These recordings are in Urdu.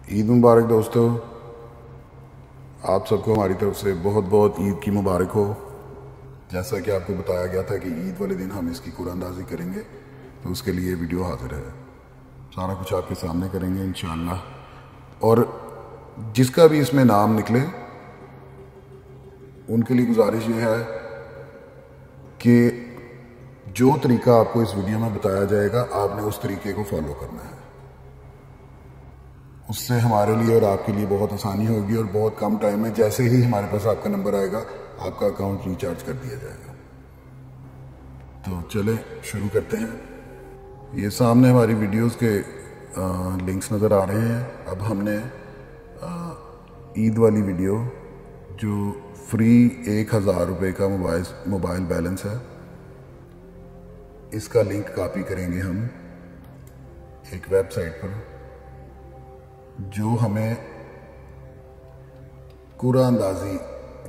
عید مبارک دوستو، آپ سب کو ہماری طرف سے بہت بہت عید کی مبارک ہو۔ جیسا کہ آپ کو بتایا گیا تھا کہ عید والے دن ہم اس کی قرآن اندازی کریں گے، تو اس کے لیے ویڈیو حاضر ہے۔ سارا کچھ آپ کے سامنے کریں گے انشاءاللہ، اور جس کا بھی اس میں نام نکلے ان کے لیے گزارش یہ ہے کہ جو طریقہ آپ کو اس ویڈیو میں بتایا جائے گا آپ نے اس طریقے کو فالو کرنا ہے۔ اس سے ہمارے لیے اور آپ کے لیے بہت آسانی ہوگی، اور بہت کم ٹائم میں جیسے ہی ہمارے پاس آپ کا نمبر آئے گا آپ کا اکاؤنٹ ریچارج کر دیا جائے گا۔ تو چلیں شروع کرتے ہیں۔ یہ سامنے ہماری ویڈیوز کے لنکس نظر آ رہے ہیں۔ اب ہم نے عید والی ویڈیو جو فری 1000 روپے کا موبائل بیلنس ہے، اس کا لنک کاپی کریں گے ہم ایک ویب سائٹ پر جو ہمیں قرآن اندازی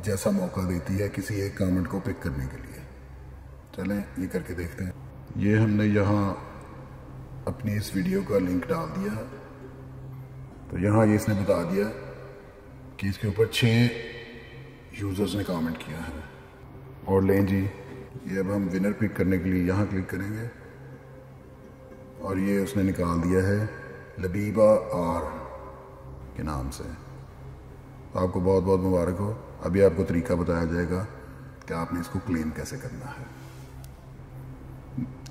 جیسا موقع دیتی ہے کسی ایک کامنٹ کو پک کرنے کے لیے۔ چلیں یہ کر کے دیکھتے ہیں۔ یہ ہم نے یہاں اپنی اس ویڈیو کا لنک ڈال دیا ہے، تو یہاں یہ اس نے بتا دیا کہ اس کے اوپر 6 یوزرز نے کامنٹ کیا ہے، اور لیں جی یہ اب ہم ونر پک کرنے کے لیے یہاں کلک کریں گے، اور یہ اس نے نکال دیا ہے لبیبہ آر کے نام سے۔ آپ کو بہت بہت مبارک ہو۔ ابھی آپ کو طریقہ بتایا جائے گا کہ آپ نے اس کو کلیم کیسے کرنا ہے،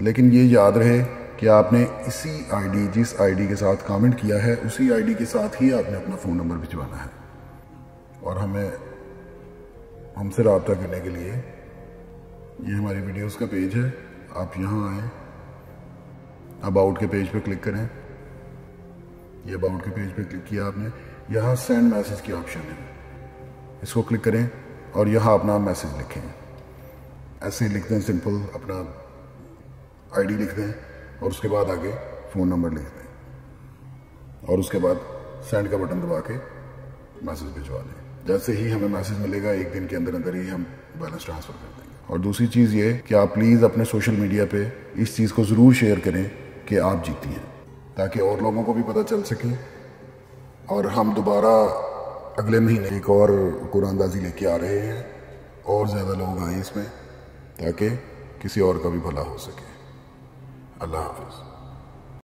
لیکن یہ یاد رہے کہ آپ نے اسی آئی ڈی، جس آئی ڈی کے ساتھ کامنٹ کیا ہے اسی آئی ڈی کے ساتھ ہی آپ نے اپنا فون نمبر بھجوانا ہے۔ اور ہم سے رابطہ کرنے کے لیے یہ ہماری ویڈیوز کا پیج ہے، آپ یہاں آئیں، اباؤٹ کے پیج پہ کلک کریں۔ یہ اباؤٹ کے پیج پہ کلک کیا آپ نے، یہاں سینڈ میسج کی آپشن ہے، اس کو کلک کریں اور یہاں اپنا میسج لکھیں۔ ایسے ہی لکھ دیں، سمپل اپنا آئی ڈی لکھ دیں اور اس کے بعد آگے فون نمبر لکھ دیں، اور اس کے بعد سینڈ کا بٹن دبا کے میسج بھجوا دیں۔ جیسے ہی ہمیں میسج ملے گا ایک دن کے اندر ہی ہم بیلنس ٹرانسفر کر دیں گے۔ اور دوسری چیز یہ کہ آپ پلیز اپنے سوشل میڈیا پہ اس چیز کو ضرور شیئر کریں کہ آپ جیتی ہیں، تاکہ اور لوگوں کو بھی پتہ چل سکے، اور ہم دوبارہ اگلے مہینے ایک اور قرآن اندازی لے کے آ رہے ہیں، اور زیادہ لوگ آئیں اس میں تاکہ کسی اور کا بھی بھلا ہو سکے۔ اللہ حافظ۔